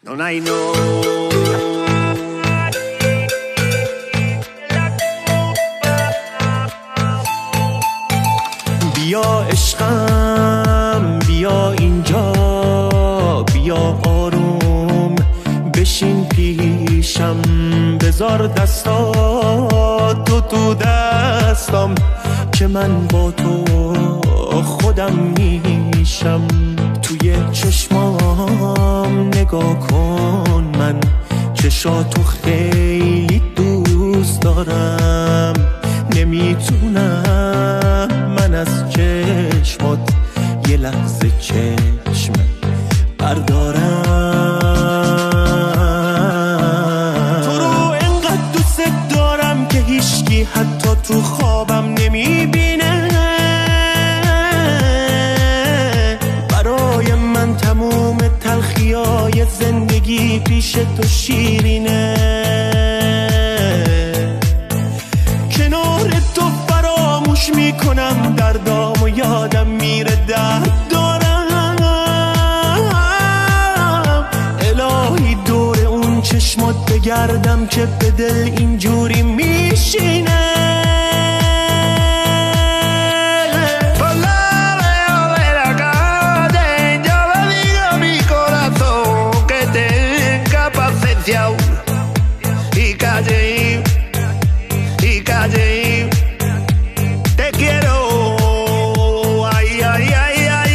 Non hay no. بیا عشقم بیا اینجا، بیا آروم بشین پیشم، بذار دستاتو تو دستم که من با تو خودم میشم. توی چشمام نگاه کن، من چشاتو خیلی دوست دارم، نمیتونم من از چشمات یه لحظه چشم بردارم. تو رو انقدر دوست دارم که هیچکی حتی تو خوابم نمیبینه. برای من تموم تلخیای زندگی پیش تو شیرینه. کنار تو فراموش میکنم دردام و یادم میره درد دارم. الهی دور اون چشمات بگردم که به دل اینجوری میشینه. Y calle, y calle, te quiero, ay, ay, ay, ay.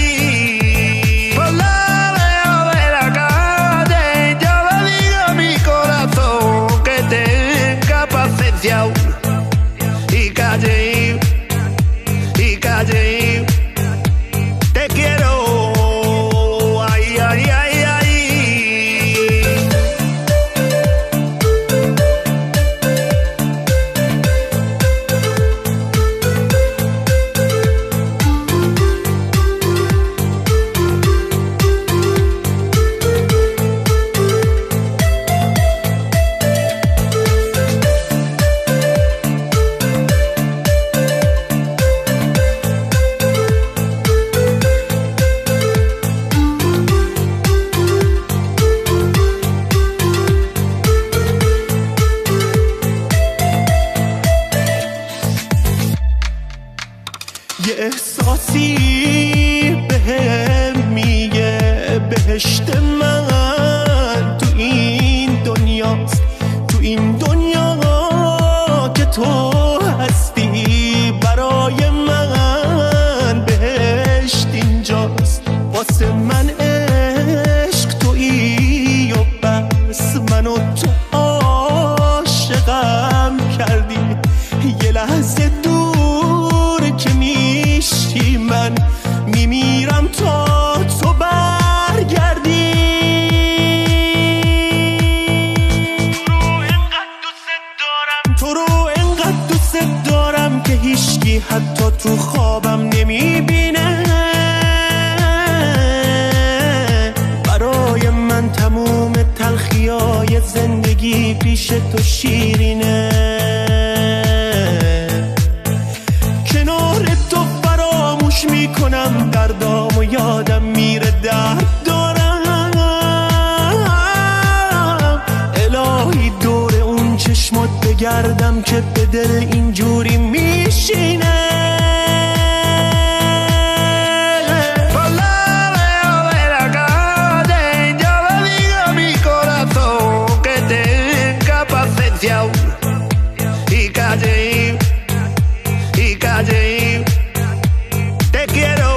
Por la veo de la calle, yo le digo a mi corazón que tenga paciencia. Y calle, y calle, te quiero, ay, ay, ay, ay. یه احساسی بهم میگه بهشت من تو این دنیاست، تو این دنیا که تو هستی. برای من بهشت اینجاست، واسه من عشق تویی و بس. منو تو عاشقم کردی، یه لحظه دور که میشی من میمیرم تا تو برگردی. تو رو انقدر دوست دارم که هیچکی حتی تو خوابم نمیبینه. برای من تموم تلخیای زندگی پیش تو شیرینه. کنار تو فراموش میکنم دردام و یادم میره درد دارم. الهی دور اون چشمات بگردم که به دل اینجوری میشینه. Y calle, y calle, te quiero,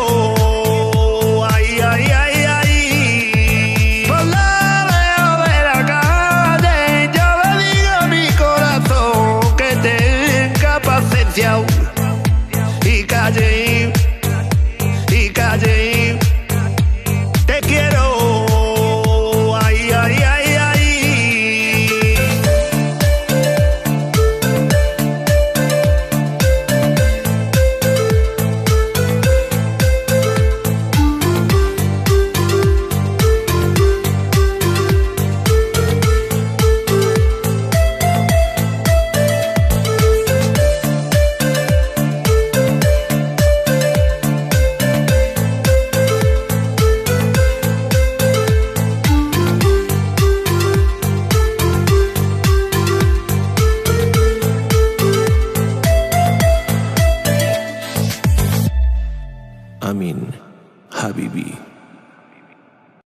ay, ay, ay, ay. Por la veo de la calle, yo le digo a mi corazón que tenga امین حبیبی.